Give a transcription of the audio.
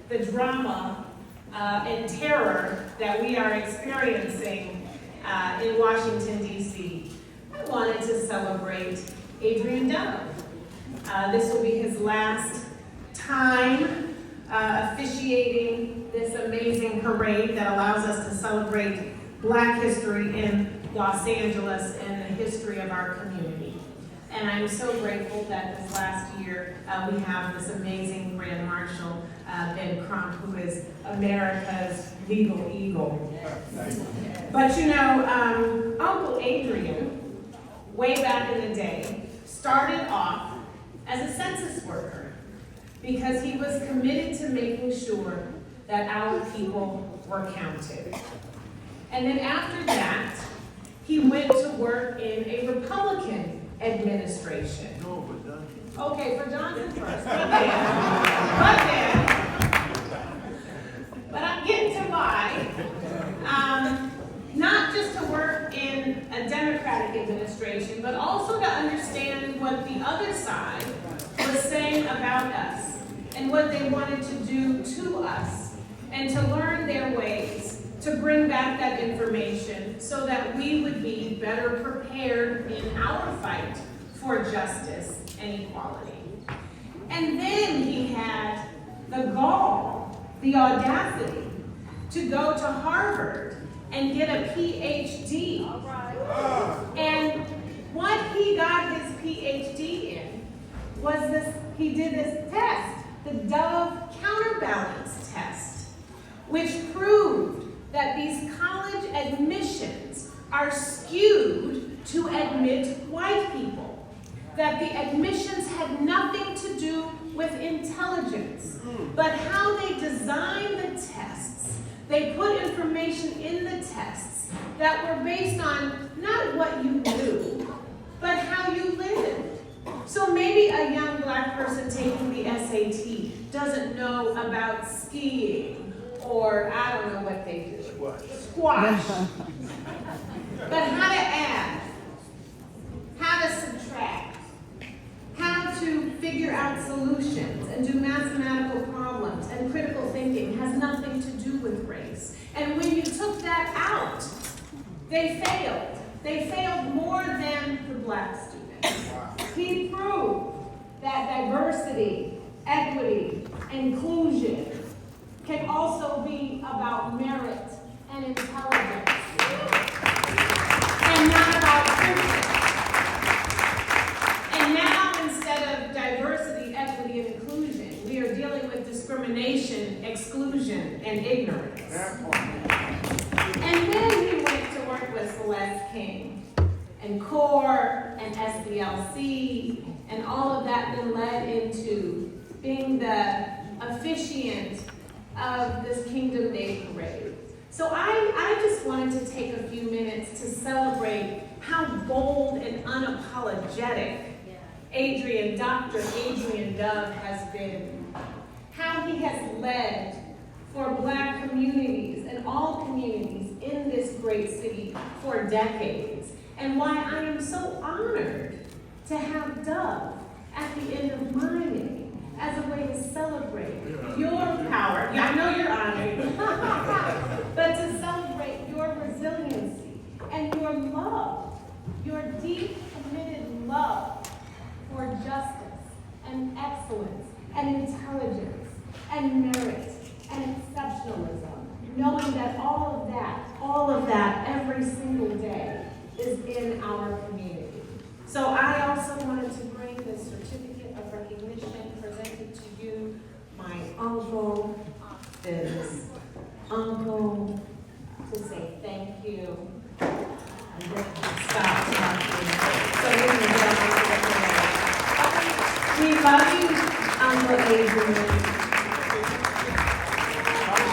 the drama and terror that we are experiencing in Washington, D.C., I wanted to celebrate Adrian Dove. This will be his last time officiating this amazing parade that allows us to celebrate Black history in Los Angeles and the history of our community. And I'm so grateful that this last year we have this amazing Grand Marshal, Ben Crump, who is America's legal eagle. But you know, Uncle Adrian, way back in the day, started off as a census worker because he was committed to making sure that our people were counted. And then after that, he went to work in a Republican administration. Okay, for Johnson first, but I'm getting to why. Not just to work in a Democratic administration, but also to understand what the other side was saying about us and what they wanted to do to us, and to learn their ways to bring back that information so that we would be better prepared in our fight for justice and equality. And then he had the gall, the audacity, to go to Harvard and get a PhD. And what he got his PhD in was this, he did this test, the Dove counterbalance test, which proved that these college admissions are skewed to admit white people, that the admissions had nothing to do with intelligence, but how they designed the tests. They put information in the tests that were based on not what you knew, but how you lived. So maybe a young Black person taking the SAT doesn't know about skiing, or I don't know what they do. Squash. But how to add, how to subtract, how to figure out solutions and do mathematical problems and critical thinking has nothing to do with race. And when you took that out, they failed. They failed more than the Black students. He proved that diversity, equity, inclusion can also be about merit and intelligence, and not about privilege. And now, instead of diversity, equity, and inclusion, we are dealing with discrimination, exclusion, and ignorance. And then he went to work with Celeste King, and CORE, and SBLC, and all of that then led into being the officiant of this Kingdom Day Parade. So I just wanted to take a few minutes to celebrate how bold and unapologetic Dr. Adrian Dove has been, how he has led for Black communities and all communities in this great city for decades, and why I am so honored to have Dove at the end of my name as a way to celebrate your power. Yeah, I know you're honored. But to celebrate your resiliency and your love, your deep, committed love for justice and excellence and intelligence and merit and exceptionalism, knowing that all of that every single day is in our community. So I also wanted to bring this certificate of recognition presented to you, my uncle, this uncle, to say thank you. And then stop talking. So we can get on to the parade. We love you, Uncle Adrian.